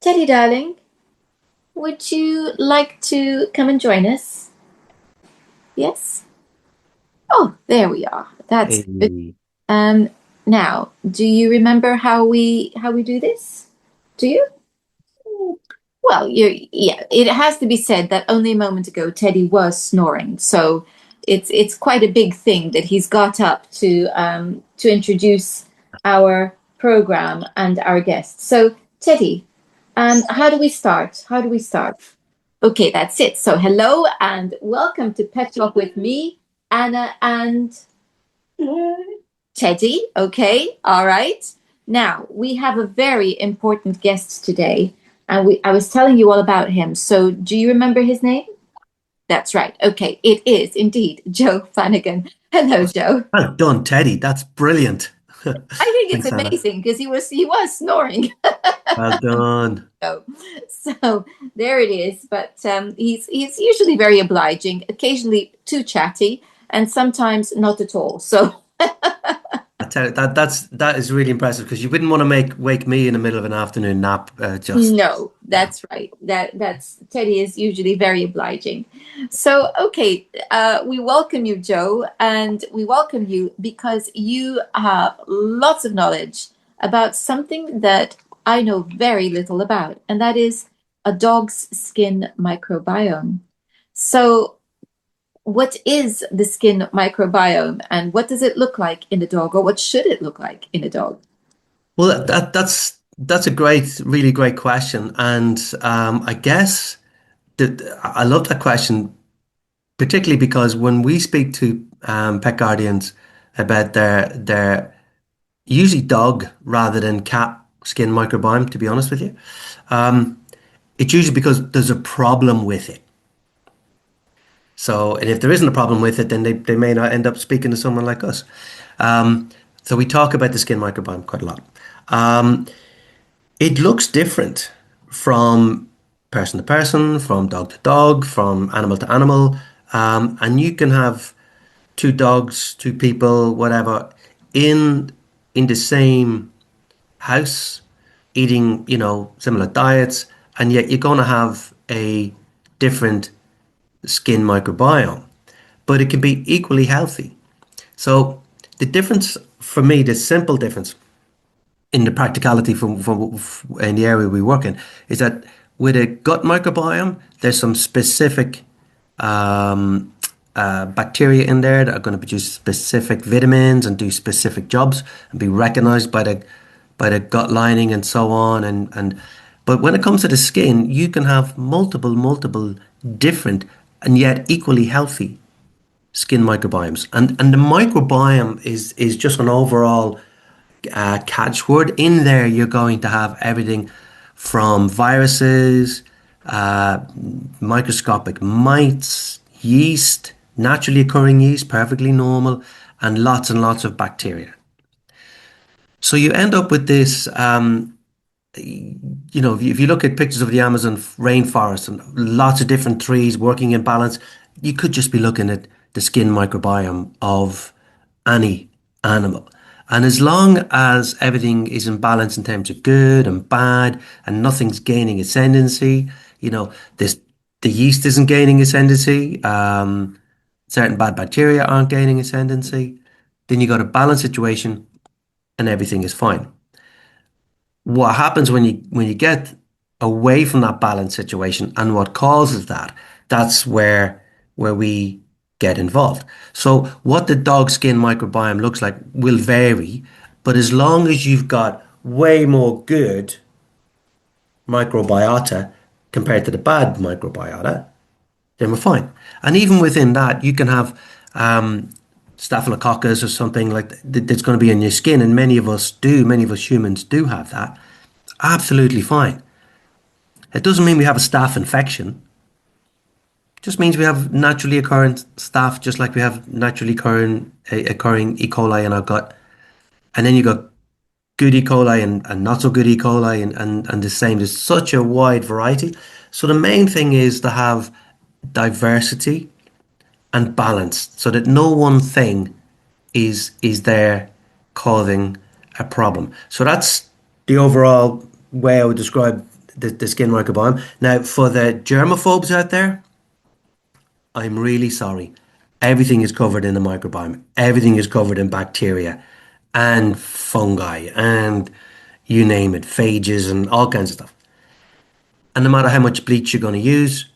Teddy, darling, would you like to come and join us? Yes? Oh, there we are. That's good. Hey. Um, Now, do you remember how we do this? Do you? Well, yeah, it has to be said that only a moment ago Teddy was snoring, so it's quite a big thing that he's got up to introduce our program and our guests. So, Teddy, how do we start? How do we start? Okay, that's it. So, hello and welcome to Pet Talk with me, Anna and Teddy. Okay, all right. Now, we have a very important guest today, and I was telling you all about him. So, do you remember his name? That's right. Okay, it is indeed Joe Flanagan. Hello, Joe. Well done, Teddy. That's brilliant. I think it's Thanks, Anna. amazing because he was snoring. Well done. So, so there it is. But he's usually very obliging, occasionally too chatty, and sometimes not at all. So I tell you, that is really impressive because you wouldn't want to make wake me in the middle of an afternoon nap. no, No. that's right. That's Teddy is usually very obliging. So okay, we welcome you, Joe, and we welcome you because you have lots of knowledge about something that I know very little about, and that is a dog's skin microbiome. So, what is the skin microbiome, and what does it look like in a dog, or what should it look like in a dog? Well, that's a really great question, and I guess that I love that question, particularly because when we speak to pet guardians about their usually dog rather than cat skin microbiome, to be honest with you. It's usually because there's a problem with it. So, and if there isn't a problem with it, then they may not end up speaking to someone like us. So we talk about the skin microbiome quite a lot. Um, it looks different from person to person, from dog to dog, from animal to animal. And you can have two dogs, two people, whatever, in in the same house, eating, similar diets, and yet you're going to have a different skin microbiome, but it can be equally healthy. So the difference for me, the simple difference in the practicality from in the area we work in, is that with a gut microbiome, there's some specific bacteria in there that are going to produce specific vitamins and do specific jobs and be recognized by the gut lining and so on. But when it comes to the skin, you can have multiple different and yet equally healthy skin microbiomes. And the microbiome is just an overall catchword. In there, you're going to have everything from viruses, microscopic mites, yeast, naturally occurring yeast, perfectly normal, and lots of bacteria. So you end up with this, if you look at pictures of the Amazon rainforest and lots of different trees working in balance, you could just be looking at the skin microbiome of any animal. And as long as everything is in balance in terms of good and bad, and nothing's gaining ascendancy, this the yeast isn't gaining ascendancy, certain bad bacteria aren't gaining ascendancy, then you got a balanced situation and everything is fine. What happens when you get away from that balance situation and what causes that, that's where we get involved. So what the dog skin microbiome looks like will vary, but as long as you've got way more good microbiota compared to the bad microbiota, then we're fine. And even within that, you can have staphylococcus or something like that's going to be in your skin, and many of us humans do have that. Absolutely fine. It doesn't mean we have a staph infection. It just means we have naturally occurring staph, just like we have naturally occurring E. coli in our gut. And then you got good E. coli and not so good E. coli and the same. There's such a wide variety. So the main thing is to have diversity and balance so that no one thing is there causing a problem. So that's the overall way I would describe the skin microbiome. Now, for the germaphobes out there, I'm really sorry. Everything is covered in the microbiome. Everything is covered in bacteria and fungi and you name it, phages and all kinds of stuff. And no matter how much bleach you're going to use,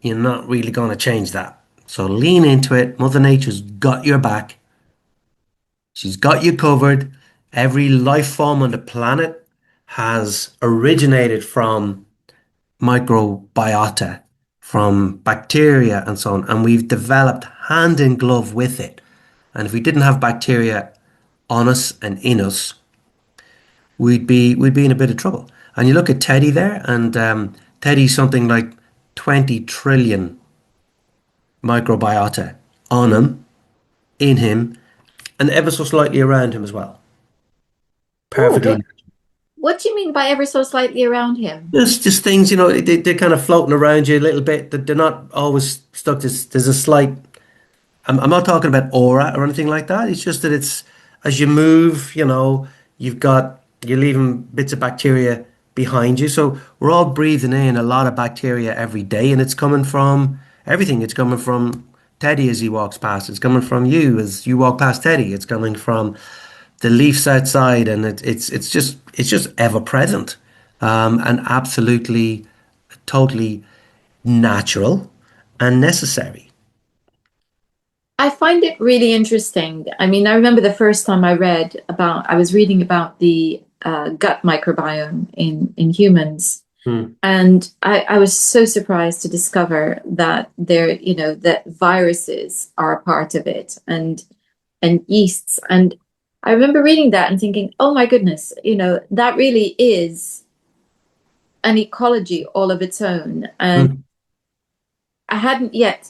you're not really going to change that. So lean into it. Mother Nature's got your back. She's got you covered. Every life form on the planet has originated from microbiota, from bacteria and so on. And we've developed hand in glove with it. And if we didn't have bacteria on us and in us, we'd be in a bit of trouble. And you look at Teddy there, and Teddy's something like 20 trillion microbiota on him, in him, and ever so slightly around him as well. Oh, Perfectly. what do you mean by ever so slightly around him? There's just things, they're kind of floating around you a little bit. They're not always stuck. There's a slight. I'm not talking about aura or anything like that. It's just that it's as you move, you're leaving bits of bacteria behind you. So we're all breathing in a lot of bacteria every day, and it's coming from everything. It's coming from Teddy as he walks past. It's coming from you as you walk past Teddy. It's coming from the leaves outside, and it's just ever present, and absolutely, totally natural and necessary. I find it really interesting. I mean, I remember the first time I was reading about the gut microbiome in humans, Hmm. and I was so surprised to discover that that viruses are a part of it, and yeasts. And I remember reading that and thinking, oh my goodness, that really is an ecology all of its own. And Hmm. I hadn't yet,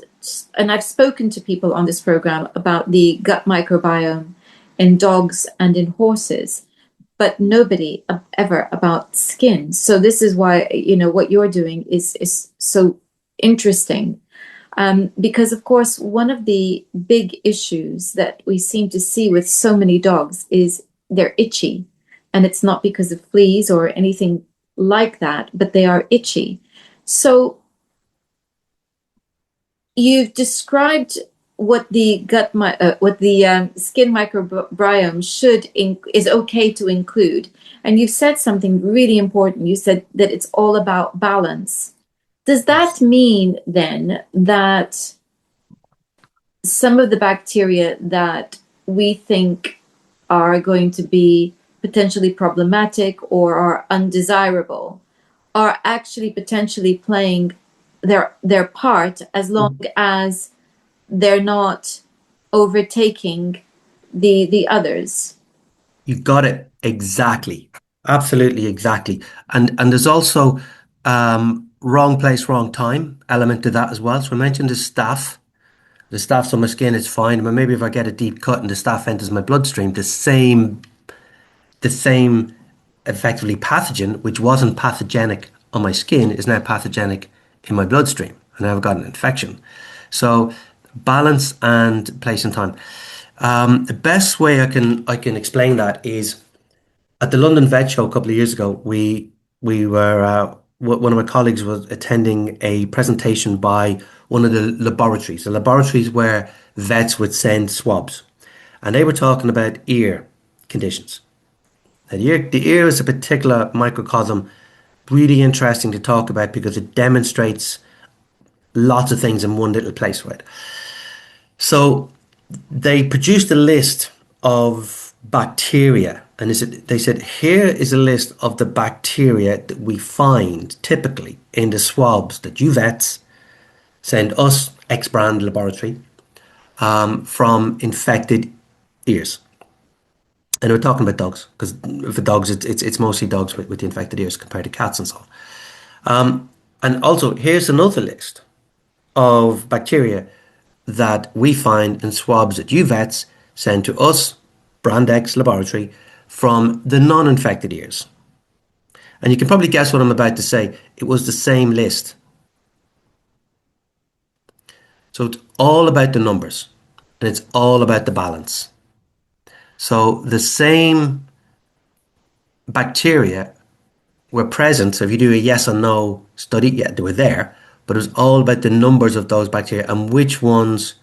and I've spoken to people on this program about the gut microbiome in dogs and in horses, but nobody ever about skin. So this is why, what you're doing is so interesting. Because of course, one of the big issues that we seem to see with so many dogs is they're itchy. And it's not because of fleas or anything like that, but they are itchy. So you've described what the skin microbiome is okay to include, and you said something really important. You said that it's all about balance. Does that Yes. mean then that some of the bacteria that we think are going to be potentially problematic or are undesirable are actually potentially playing their part as long as they're not overtaking the others? You've got it exactly. Absolutely exactly. And there's also wrong place, wrong time element to that as well. So I mentioned the staph. The staph's on my skin, it's fine. But maybe if I get a deep cut and the staph enters my bloodstream, the same effectively pathogen, which wasn't pathogenic on my skin, is now pathogenic in my bloodstream. And I've got an infection. So balance and place and time. The best way I can explain that is at the London Vet Show a couple of years ago, we were one of my colleagues was attending a presentation by one of the laboratories where vets would send swabs, and they were talking about ear conditions. Now, the ear is a particular microcosm, really interesting to talk about because it demonstrates lots of things in one little place, right? So they produced a list of bacteria, and they said, here is a list of the bacteria that we find typically in the swabs that you vets send us, X brand laboratory, from infected ears. And we're talking about dogs because for dogs, it's mostly dogs with the infected ears compared to cats and so on. And also, here's another list of bacteria that we find in swabs that you vets send to us, Brand X Laboratory, from the non-infected ears. And you can probably guess what I'm about to say. It was the same list. So it's all about the numbers and it's all about the balance. So the same bacteria were present. So if you do a yes or no study, yeah, they were there, but it was all about the numbers of those bacteria and which ones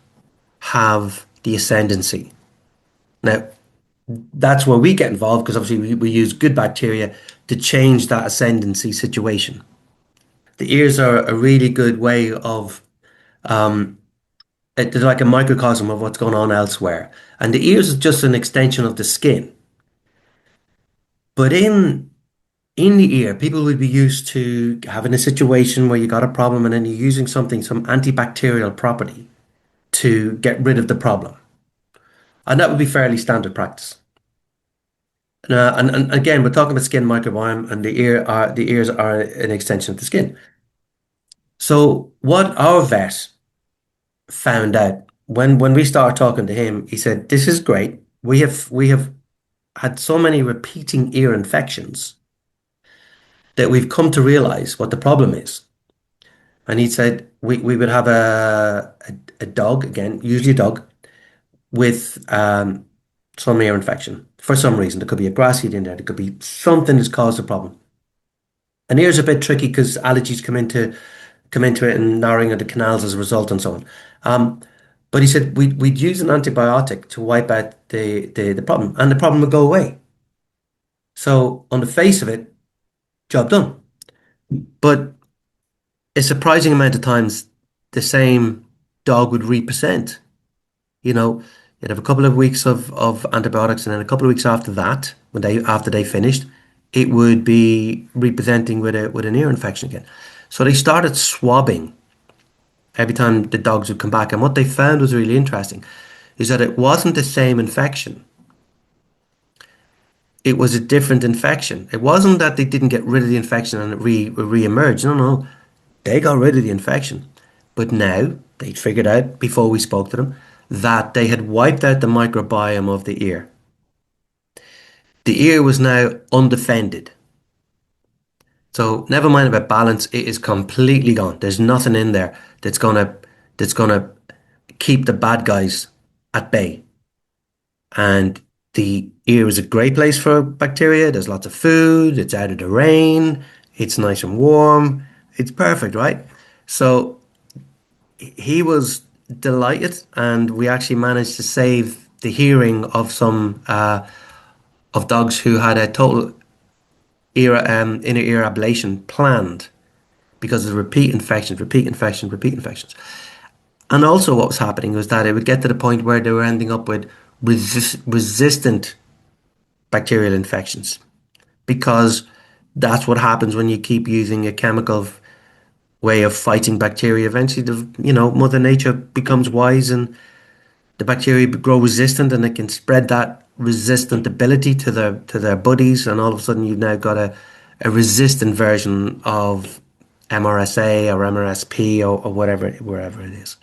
have the ascendancy. Now, that's where we get involved because obviously we use good bacteria to change that ascendancy situation. The ears are a really good way of, they're like a microcosm of what's going on elsewhere. And the ears is just an extension of the skin. But in the ear, people would be used to having a situation where you got a problem and then you're using something, some antibacterial property to get rid of the problem. And that would be fairly standard practice. And again, we're talking about skin microbiome, and the ears are an extension of the skin. So what our vet found out when we started talking to him, he said, "This is great. We have had so many repeating ear infections that we've come to realize what the problem is." And he said we would have a dog again, usually a dog with some ear infection for some reason. There could be a grass seed in there. There could be something that's caused the problem. And ears are a bit tricky because allergies come into it and narrowing of the canals as a result and so on. Um, but he said we'd use an antibiotic to wipe out the problem, and the problem would go away. So on the face of it, job done. But a surprising amount of times, the same dog would represent. You know, you'd have a couple of weeks of antibiotics, and then a couple of weeks after that, after they finished, it would be representing with an ear infection again. So they started swabbing every time the dogs would come back. And what they found was really interesting is that it wasn't the same infection. It was a different infection. It wasn't that they didn't get rid of the infection and it re-emerged. No, no, they got rid of the infection. But now they'd figured out before we spoke to them that they had wiped out the microbiome of the ear. The ear was now undefended. So never mind about balance, it is completely gone. There's nothing in there that's gonna keep the bad guys at bay. And the ear is a great place for bacteria. There's lots of food, it's out of the rain, it's nice and warm. It's perfect, right? So he was delighted, and we actually managed to save the hearing of some of dogs who had a total inner ear ablation planned because of repeat infections, repeat infections, repeat infections. And also, what was happening was that it would get to the point where they were ending up with resistant bacterial infections because that's what happens when you keep using a chemical way of fighting bacteria. Eventually, Mother Nature becomes wise and the bacteria grow resistant, and it can spread that resistant ability to their buddies, and all of a sudden you've now got a resistant version of MRSA or MRSP or whatever wherever it is.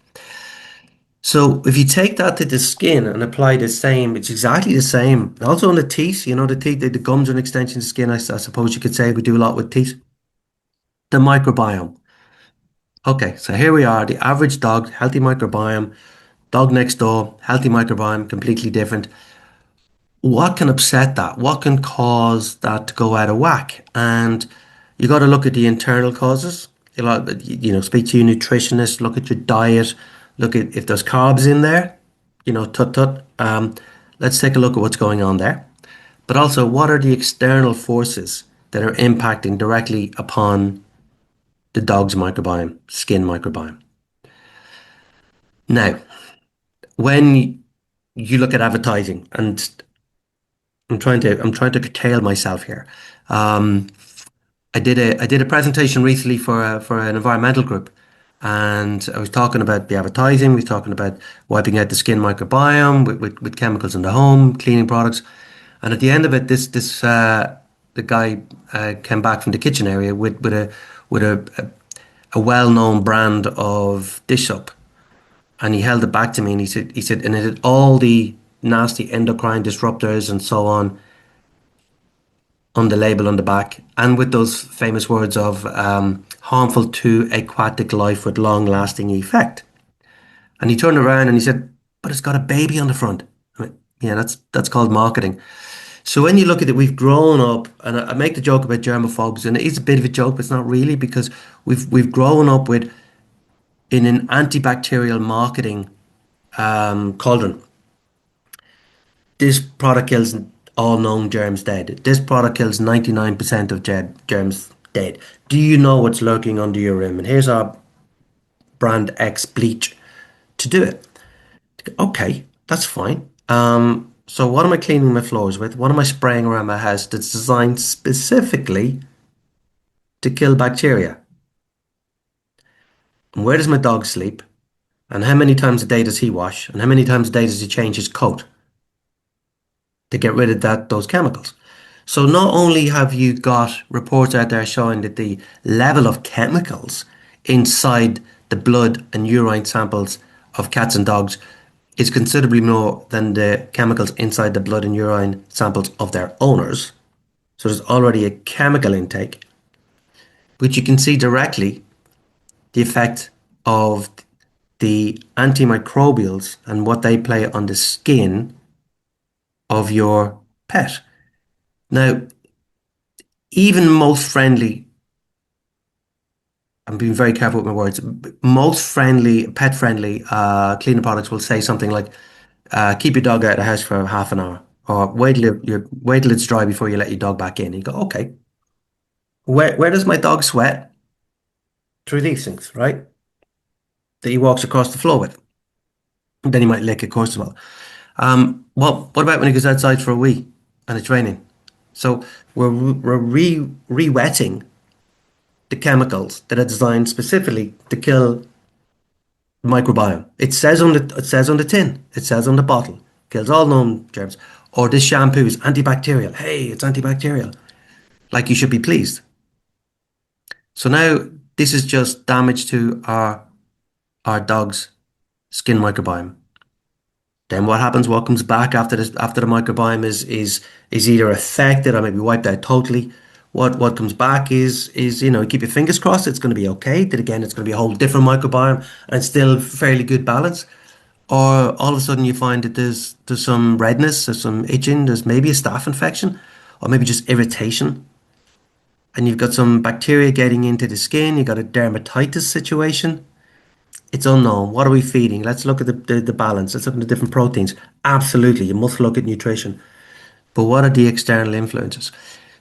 So if you take that to the skin and apply the same, it's exactly the same. Also on the teeth, the teeth, the gums are an extension of the skin. I suppose you could say we do a lot with teeth. The microbiome. Okay, so here we are, the average dog, healthy microbiome, dog next door, healthy microbiome, completely different. What can upset that? What can cause that to go out of whack? And you got to look at the internal causes. Speak to your nutritionist, look at your diet, look at if there's carbs in there, tut tut. Let's take a look at what's going on there. But also, what are the external forces that are impacting directly upon the dog's microbiome, skin microbiome? Now, when you look at advertising, and I'm trying to curtail myself here. Um, I did a presentation recently for an environmental group, and I was talking about the advertising. We was talking about wiping out the skin microbiome with chemicals in the home, cleaning products, and at the end of it, the guy came back from the kitchen area with a well-known brand of dish soap, and he held it back to me, and he said, and it had all the nasty endocrine disruptors and so on the label on the back, and with those famous words of harmful to aquatic life with long-lasting effect. And he turned around and he said, "But it's got a baby on the front." I went, "Yeah, that's called marketing." So when you look at it, we've grown up, and I make the joke about germaphobes, and it is a bit of a joke, but it's not really because we've grown up with in an antibacterial marketing cauldron. This product kills all known germs dead. This product kills 99% of germs dead. Do you know what's lurking under your rim? And here's our brand X bleach to do it. Okay, that's fine. So what am I cleaning my floors with? What am I spraying around my house that's designed specifically to kill bacteria? And where does my dog sleep? And how many times a day does he wash? And how many times a day does he change his coat to get rid of those chemicals? So not only have you got reports out there showing that the level of chemicals inside the blood and urine samples of cats and dogs is considerably more than the chemicals inside the blood and urine samples of their owners. So there's already a chemical intake, which you can see directly the effect of the antimicrobials and what they play on the skin of your pet. Now, even most friendly, I'm being very careful with my words, most friendly, pet friendly cleaning products will say something like, keep your dog out of the house for half an hour, or wait till it's dry before you let your dog back in. You go, okay, where does my dog sweat? Through these things, right? That he walks across the floor with. And then he might lick, of course, as well. Well, what about when he goes outside for a wee and it's raining? So we're re-wetting the chemicals that are designed specifically to kill the microbiome. It says on the tin, it says on the bottle, kills all known germs. Or this shampoo is antibacterial. Hey, it's antibacterial. Like you should be pleased. So now this is just damage to our dog's skin microbiome. Then what happens? What comes back after the microbiome is either affected or maybe wiped out totally. What comes back is keep your fingers crossed it's going to be okay. Then again it's going to be a whole different microbiome and still fairly good balance. Or all of a sudden you find that there's some redness, there's some itching, there's maybe a staph infection, or maybe just irritation. And you've got some bacteria getting into the skin, you've got a dermatitis situation. It's unknown. What are we feeding? Let's look at the balance. Let's look at the different proteins. Absolutely, you must look at nutrition. But what are the external influences?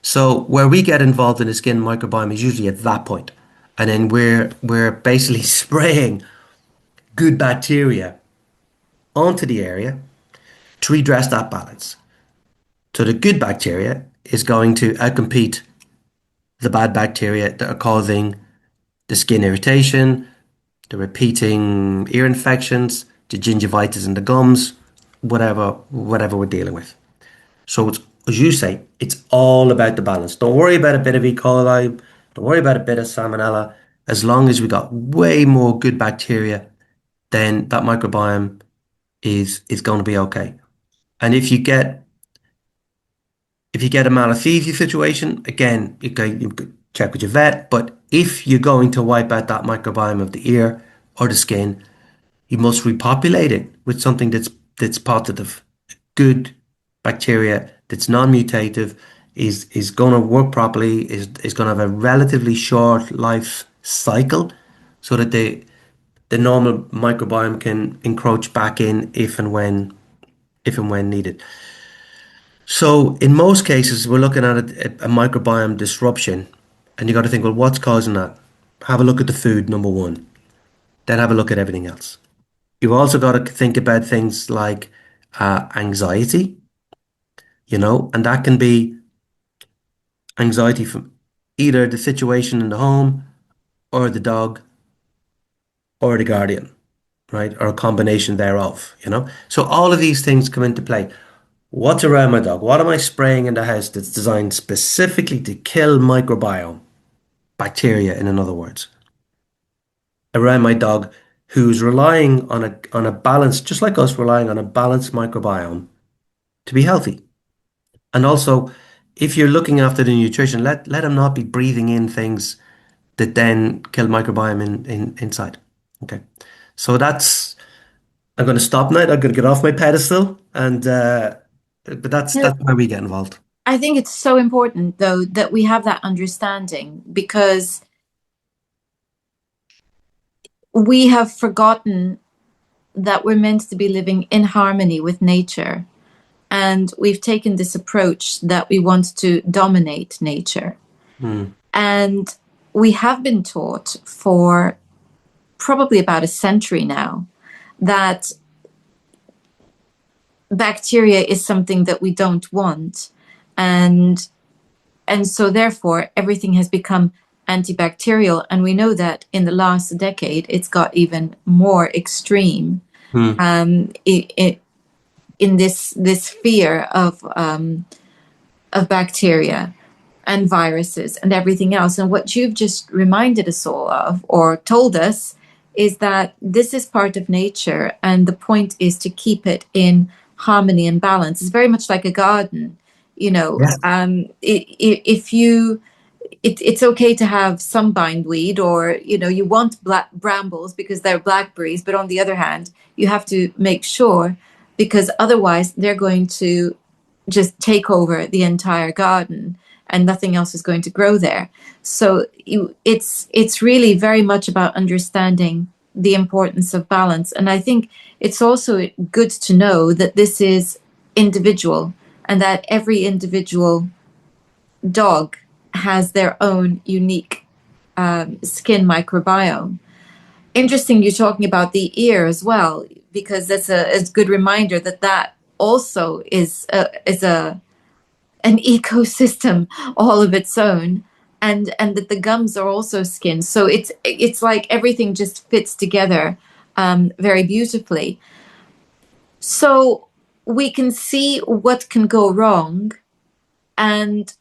So where we get involved in the skin microbiome is usually at that point. And then we're basically spraying good bacteria onto the area to redress that balance. So the good bacteria is going to outcompete the bad bacteria that are causing the skin irritation, the repeating ear infections, the gingivitis in the gums, whatever we're dealing with. So it's, as you say, it's all about the balance. Don't worry about a bit of E. coli. Don't worry about a bit of salmonella. As long as we got way more good bacteria, then that microbiome is going to be okay. And if you get a malassezia situation, again, you could check with your vet. But if you're going to wipe out that microbiome of the ear or the skin, you must repopulate it with something that's positive, good bacteria that's non-mutative, is going to work properly, is going to have a relatively short life cycle, so that the normal microbiome can encroach back in if and when needed. So in most cases, we're looking at a microbiome disruption, and you got to think, well, what's causing that? Have a look at the food, number one. Then have a look at everything else. You've also got to think about things like anxiety, and that can be anxiety from either the situation in the home or the dog or the guardian, right? Or a combination thereof. So all of these things come into play. What's around my dog? What am I spraying in the house that's designed specifically to kill microbiome, bacteria, in other words, around my dog who's relying on a balance, just like us, relying on a balanced microbiome to be healthy. And also, if you're looking after the nutrition, let them not be breathing in things that then kill microbiome inside. Okay. So I'm going to stop now. I'm going to get off my pedestal, but that's No, where we get involved. I think it's so important, though, that we have that understanding because we have forgotten that we're meant to be living in harmony with nature. And we've taken this approach that we want to dominate nature. Hmm. And we have been taught for probably about a century now that bacteria is something that we don't want. And so therefore everything has become antibacterial. And we know that in the last decade it's got even more extreme Hmm. it, in this fear of bacteria and viruses and everything else. And what you've just reminded us all of, or told us, is that this is part of nature, and the point is to keep it in harmony and balance. It's very much like a garden. You know, Yeah. if you it's okay to have some bindweed, or you want black brambles because they're blackberries, but on the other hand you have to make sure, because otherwise they're going to just take over the entire garden and nothing else is going to grow there. So it's really very much about understanding the importance of balance. And I think it's also good to know that this is individual, and that every individual dog has their own unique skin microbiome. Interesting, you're talking about the ear as well, because that's a good reminder that that also is a an ecosystem all of its own, and that the gums are also skin. So it's like everything just fits together very beautifully. So we can see what can go wrong, and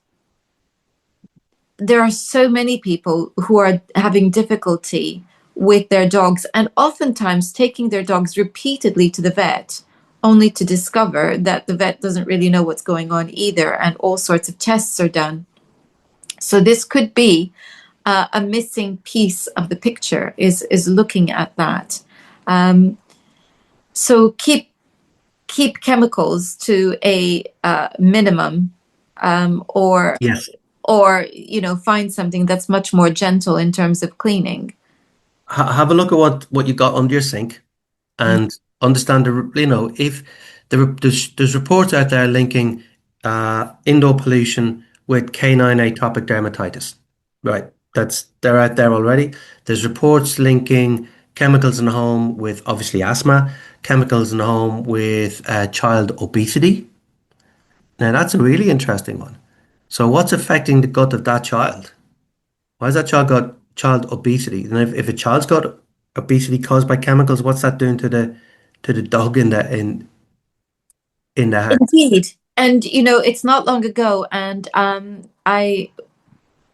there are so many people who are having difficulty with their dogs, and oftentimes taking their dogs repeatedly to the vet, only to discover that the vet doesn't really know what's going on either, and all sorts of tests are done. So this could be a missing piece of the picture, is looking at that. Um, so keep chemicals to a minimum, or Yes. find something that's much more gentle in terms of cleaning. Have a look at what you got under your sink and understand if there's reports out there linking indoor pollution with canine atopic dermatitis. Right. They're out there already. There's reports linking chemicals in the home with obviously asthma, chemicals in the home with child obesity. Now that's a really interesting one. So what's affecting the gut of that child? Why has that child got child obesity? And if a child's got obesity caused by chemicals, what's that doing to the dog in the house? Indeed. And it's not long ago, and I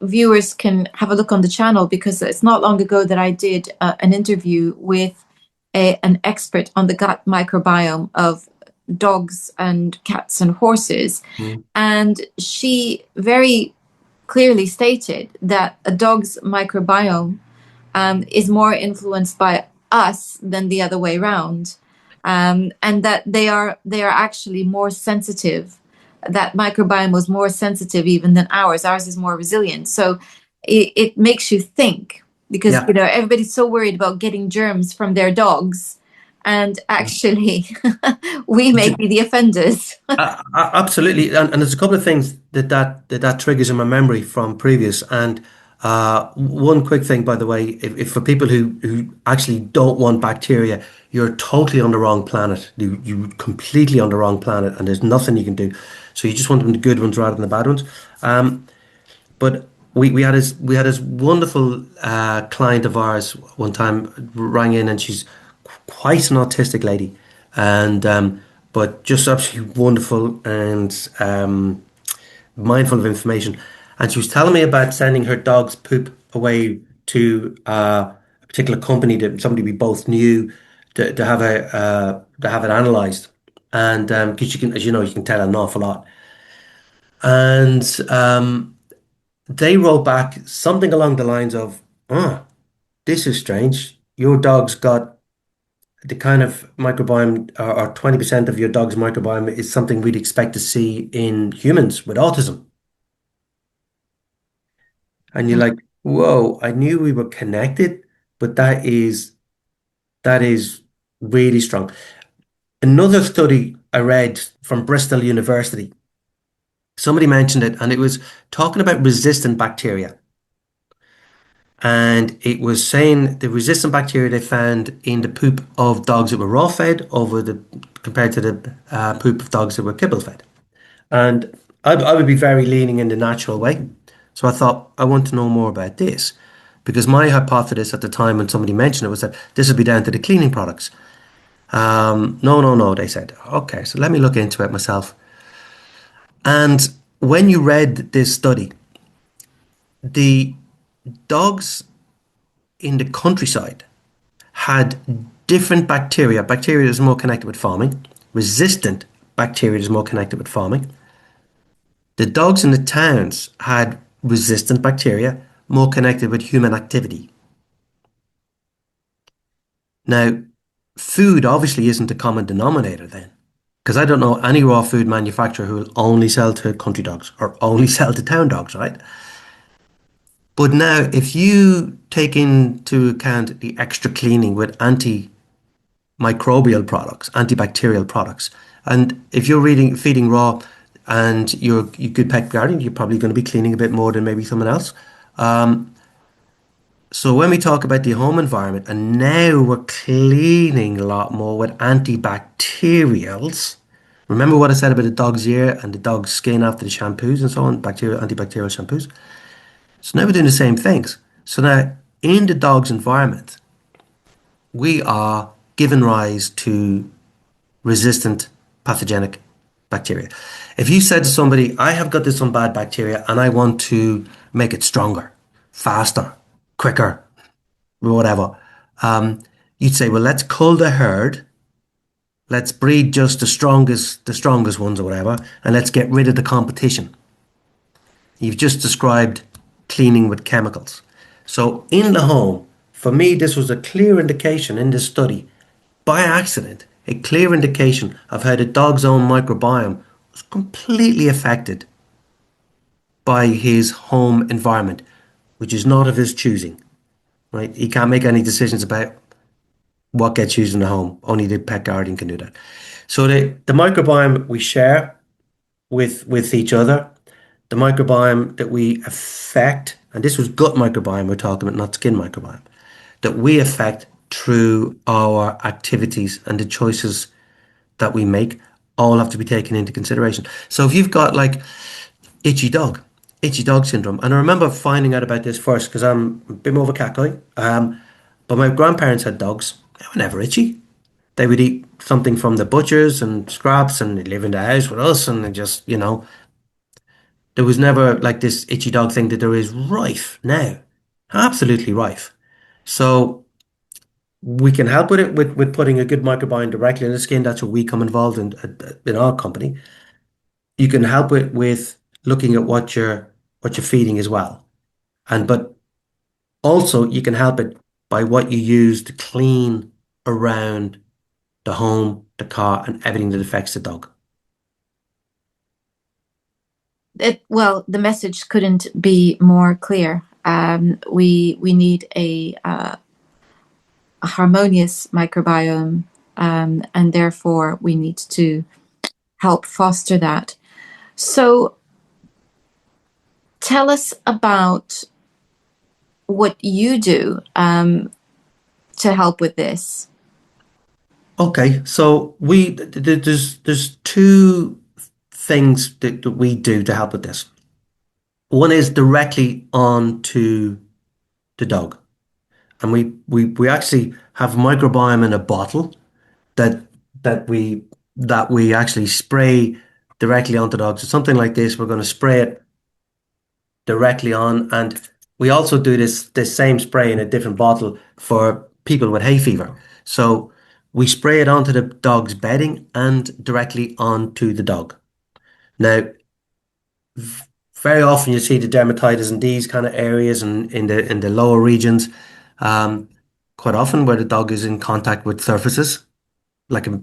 viewers can have a look on the channel, because it's not long ago that I did an interview with an expert on the gut microbiome of dogs and cats and horses. Mm. And she very clearly stated that a dog's microbiome is more influenced by us than the other way around, and that they are actually more sensitive. That microbiome was more sensitive even than ours. Ours is more resilient. So it makes you think, because Yeah. everybody's so worried about getting germs from their dogs, and actually we may be the offenders. Absolutely, and there's a couple of things that triggers in my memory from previous. And one quick thing, by the way, if for people who actually don't want bacteria, you're totally on the wrong planet. You completely on the wrong planet, and there's nothing you can do. So you just want them the good ones rather than the bad ones. But we had this wonderful client of ours one time rang in, and she's quite an autistic lady, and but just absolutely wonderful and mindful of information. And she was telling me about sending her dog's poop away to a particular company, that somebody we both knew, to have it analysed. And because you can, as you know, you can tell an awful lot. And they wrote back something along the lines of, "Oh, this is strange. Your dog's got the kind of microbiome or 20% of your dog's microbiome is something we'd expect to see in humans with autism. And you're like, whoa, I knew we were connected, but that is really strong. Another study I read from Bristol University, somebody mentioned it, and it was talking about resistant bacteria. And it was saying the resistant bacteria they found in the poop of dogs that were raw fed over the compared to the poop of dogs that were kibble fed. And I would be very leaning in the natural way. So I thought, I want to know more about this. Because my hypothesis at the time when somebody mentioned it was that this would be down to the cleaning products. No, no, no, they said. Okay, so let me look into it myself. And when you read this study, the dogs in the countryside had different bacteria. Bacteria is more connected with farming. Resistant bacteria is more connected with farming. The dogs in the towns had resistant bacteria, more connected with human activity. Now, food obviously isn't a common denominator then, because I don't know any raw food manufacturer who will only sell to country dogs or only sell to town dogs, right? But now, if you take into account the extra cleaning with antimicrobial products, antibacterial products, and if you're feeding raw and you good pet guardian, you're probably going to be cleaning a bit more than maybe someone else. So when we talk about the home environment, and now we're cleaning a lot more with antibacterials. Remember what I said about the dog's ear and the dog's skin after the shampoos and so on, antibacterial shampoos. So now we're doing the same things. So now in the dog's environment, we are giving rise to resistant pathogenic bacteria. If you said to somebody, I have got this some bad bacteria and I want to make it stronger, faster, quicker, whatever, you'd say, well, let's cull the herd, let's breed just the strongest ones or whatever, and let's get rid of the competition. You've just described cleaning with chemicals. So in the home, for me, this was a clear indication in this study, by accident, a clear indication of how the dog's own microbiome was completely affected by his home environment, which is not of his choosing, right? He can't make any decisions about what gets used in the home. Only the pet guardian can do that. So the microbiome we share with each other, the microbiome that we affect, and this was gut microbiome we're talking about, not skin microbiome, that we affect through our activities and the choices that we make all have to be taken into consideration. So if you've got like itchy dog, itchy dog syndrome, and I remember finding out about this first because I'm a bit more of a cat guy. But my grandparents had dogs. They were never itchy. They would eat something from the butchers and scraps and they'd live in the house with us and they just, there was never like this itchy dog thing that there is rife now. Absolutely rife. So we can help with it with putting a good microbiome directly in the skin. That's what we come involved in our company. You can help it with looking at what you're feeding as well. And but also you can help it by what you use to clean around the home, the car, and everything that affects the dog. Well, the message couldn't be more clear. We need a harmonious microbiome, and therefore we need to help foster that. So, tell us about what you do to help with this. Okay, so there's two things that we do to help with this. One is directly on to the dog, and we actually have microbiome in a bottle that that we actually spray directly onto dogs. So something like this, we're going to spray it directly on, and we also do this same spray in a different bottle for people with hay fever. So we spray it onto the dog's bedding and directly onto the dog. Now, very often you see the dermatitis in these kind of areas and in the lower regions. Um, quite often where the dog is in contact with surfaces, like I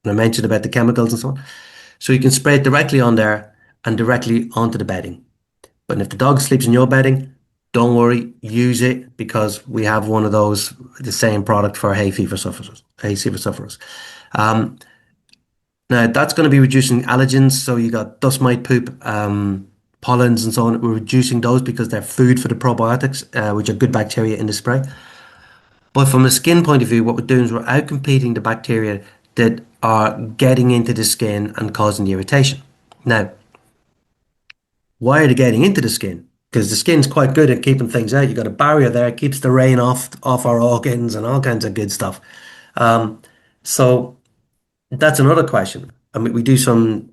mentioned about the chemicals and so on. So you can spray it directly on there and directly onto the bedding. But if the dog sleeps in your bedding, don't worry, use it because we have one of those, the same product for hay fever sufferers. Um, Now that's going to be reducing allergens. So you got dust mite poop, pollens and so on. We're reducing those because they're food for the probiotics, which are good bacteria in the spray. But from a skin point of view, what we're doing is we're outcompeting the bacteria that are getting into the skin and causing the irritation. Now, why are they getting into the skin? Because the skin's quite good at keeping things out. You've got a barrier there, it keeps the rain off our organs and all kinds of good stuff. Um, so that's another question. I mean, we do some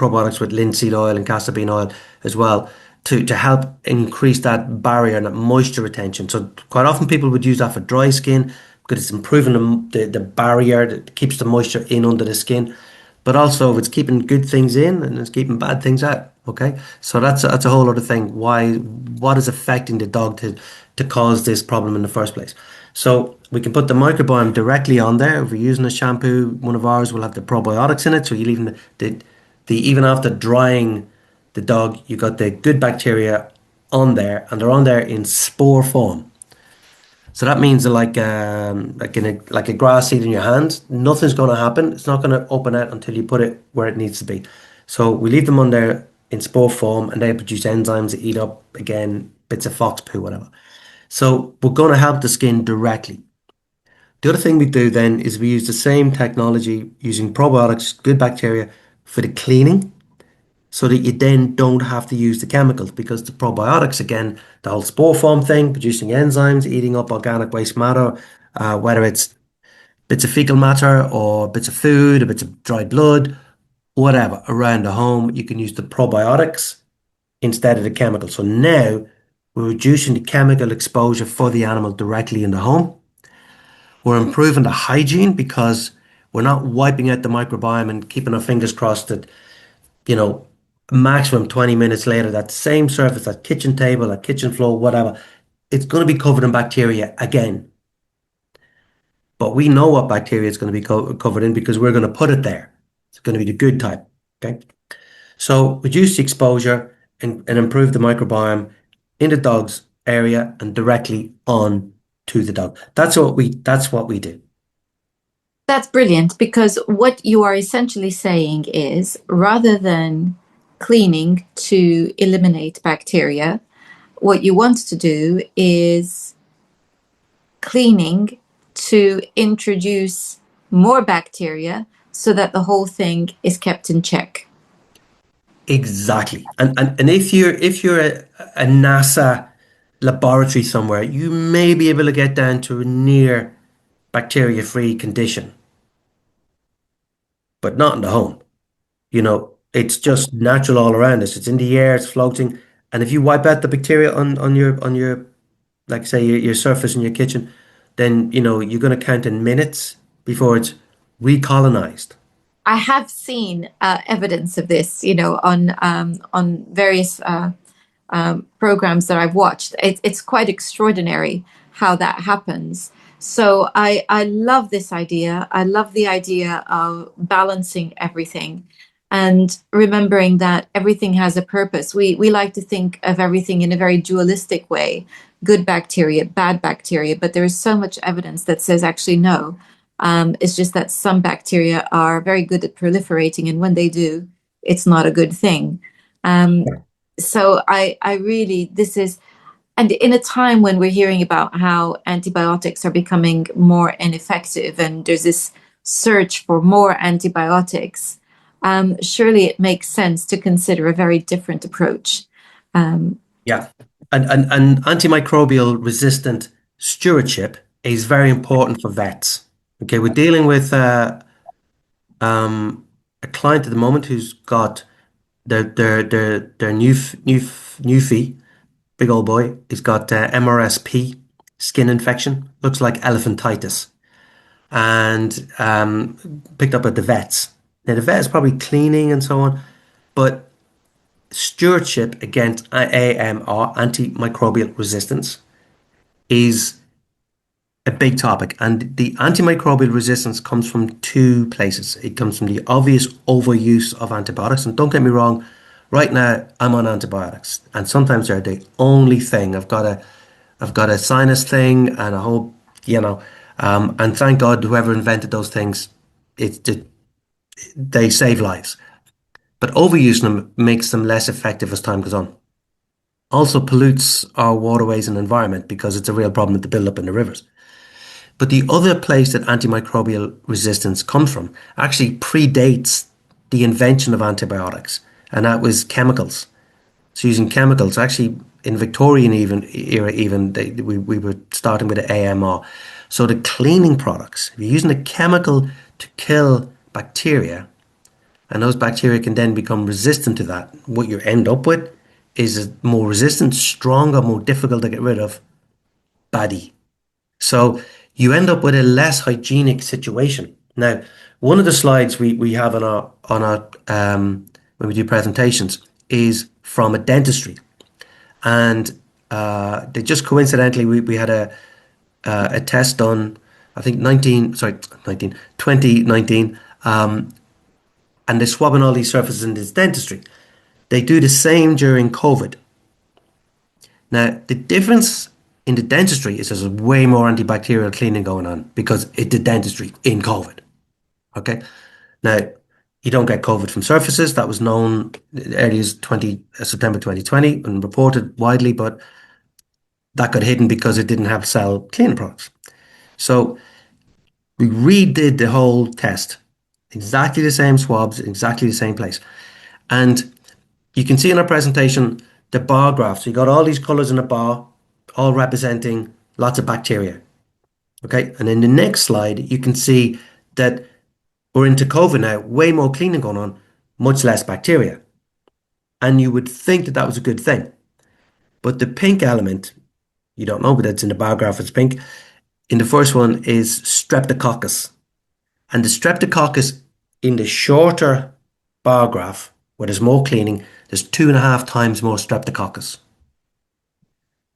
probiotics with linseed oil and castor bean oil as well to help increase that barrier and that moisture retention. So quite often people would use that for dry skin because it's improving the barrier that keeps the moisture in under the skin. But also, if it's keeping good things in and it's keeping bad things out. Okay, so that's a whole other thing. What is affecting the dog to cause this problem in the first place? So we can put the microbiome directly on there. If we're using a shampoo, one of ours will have the probiotics in it. So you leave the even after drying the dog, you got the good bacteria on there, and they're on there in spore form. So that means that like a grass seed in your hand, nothing's going to happen. It's not going to open out until you put it where it needs to be. So we leave them on there in spore form, and they produce enzymes that eat up again bits of fox poo, whatever. So we're going to help the skin directly. The other thing we do then is we use the same technology using probiotics, good bacteria, for the cleaning so that you then don't have to use the chemicals because the probiotics, again, the whole spore form thing, producing enzymes, eating up organic waste matter, whether it's bits of fecal matter or bits of food or bits of dried blood, whatever, around the home, you can use the probiotics instead of the chemicals. So now we're reducing the chemical exposure for the animal directly in the home. We're improving the hygiene because we're not wiping out the microbiome and keeping our fingers crossed that, you know, maximum 20 minutes later, that same surface, that kitchen table, that kitchen floor, whatever, it's going to be covered in bacteria again. But we know what bacteria it's going to be covered in because we're going to put it there. It's going to be the good type. Okay. So reduce the exposure and improve the microbiome in the dog's area and directly on to the dog. That's what we do. That's brilliant because what you are essentially saying is rather than cleaning to eliminate bacteria, what you want to do is cleaning to introduce more bacteria so that the whole thing is kept in check. Exactly. And if you're a NASA laboratory somewhere, you may be able to get down to a near bacteria-free condition, but not in the home. It's just natural all around us. It's in the air, it's floating. And if you wipe out the bacteria on your like say your surface in your kitchen, then you're gonna count in minutes before it's recolonized. I have seen evidence of this, on various programs that I've watched. It's quite extraordinary how that happens. So I love this idea. I love the idea of balancing everything and remembering that everything has a purpose. We like to think of everything in a very dualistic way, good bacteria, bad bacteria, but there is so much evidence that says actually no. It's just that some bacteria are very good at proliferating, and when they do, it's not a good thing. Um, so I really, this is, and in a time when we're hearing about how antibiotics are becoming more ineffective and there's this search for more antibiotics, surely it makes sense to consider a very different approach. Um, Yeah. And antimicrobial resistant stewardship is very important for vets. Okay, we're dealing with a client at the moment who's got their newfie, big old boy. He's got MRSP, skin infection, looks like elephantitis, and picked up at the vets. Now the vet is probably cleaning and so on, but stewardship against AMR, antimicrobial resistance, is a big topic. And the antimicrobial resistance comes from two places. It comes from the obvious overuse of antibiotics. And don't get me wrong, right now I'm on antibiotics, and sometimes they're the only thing. I've got a sinus thing and a whole, you know, and thank God whoever invented those things, it they save lives. But overusing them makes them less effective as time goes on. Also pollutes our waterways and environment because it's a real problem with the buildup in the rivers. But the other place that antimicrobial resistance comes from actually predates the invention of antibiotics, and that was chemicals. So using chemicals, actually in Victorian even era, even we were starting with the AMR. So the cleaning products, if you're using a chemical to kill bacteria, and those bacteria can then become resistant to that, what you end up with is a more resistant, stronger, more difficult to get rid of baddie. So you end up with a less hygienic situation. Now, one of the slides we have on our when we do presentations is from a dentistry, and they just coincidentally we had a test done, I think 2019, and they're swabbing all these surfaces in this dentistry. They do the same during COVID. Now, the difference in the dentistry is there's way more antibacterial cleaning going on because it did dentistry in COVID. Okay. Now, you don't get COVID from surfaces. That was known early as September 2020 and reported widely, but that got hidden because it didn't have cell cleaning products. So we redid the whole test, exactly the same swabs, exactly the same place. And you can see in our presentation the bar graph. So you got all these colors in a bar, all representing lots of bacteria. Okay. And in the next slide, you can see that we're into COVID now, way more cleaning going on, much less bacteria. And you would think that that was a good thing. But the pink element, you don't know, but it's in the bar graph, it's pink. In the first one is streptococcus. And the streptococcus in the shorter bar graph, where there's more cleaning, there's 2.5 times more streptococcus.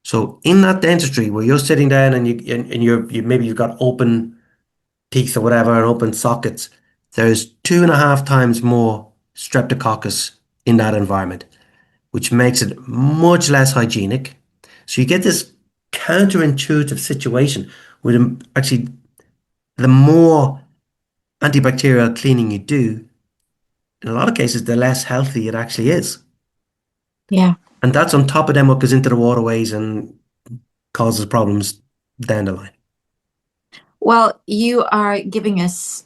So in that dentistry where you're sitting down and you maybe you've got open teeth or whatever and open sockets, there's 2.5 times more streptococcus in that environment, which makes it much less hygienic. So you get this counterintuitive situation where actually the more antibacterial cleaning you do, in a lot of cases, the less healthy it actually is. Yeah. And that's on top of then what goes into the waterways and causes problems down the line. Well, you are giving us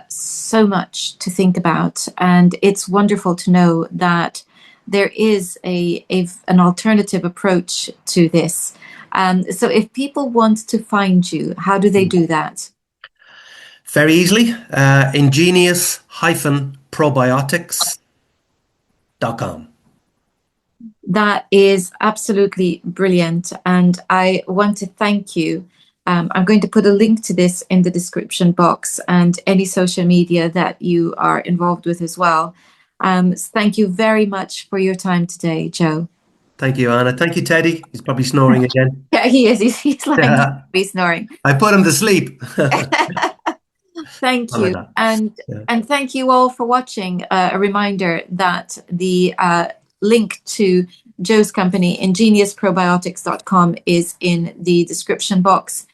so much to think about, and it's wonderful to know that there is an alternative approach to this. So, if people want to find you, how do they do that? Very easily, ingenious-probiotics.com. That is absolutely brilliant, and I want to thank you. I'm going to put a link to this in the description box and any social media that you are involved with as well. Thank you very much for your time today, Joe. Thank you, Anna. Thank you, Teddy. He's probably snoring again. Yeah, he is. He's lying down, Yeah, he's snoring. I put him to sleep. Thank Not like you, that. Yeah. and thank you all for watching. A reminder that the link to Joe's company, ingeniusprobiotics.com, is in the description box,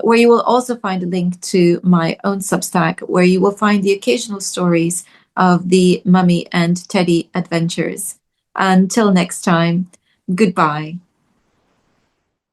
where you will also find a link to my own Substack, where you will find the occasional stories of the Mummy and Teddy adventures. Until next time, goodbye.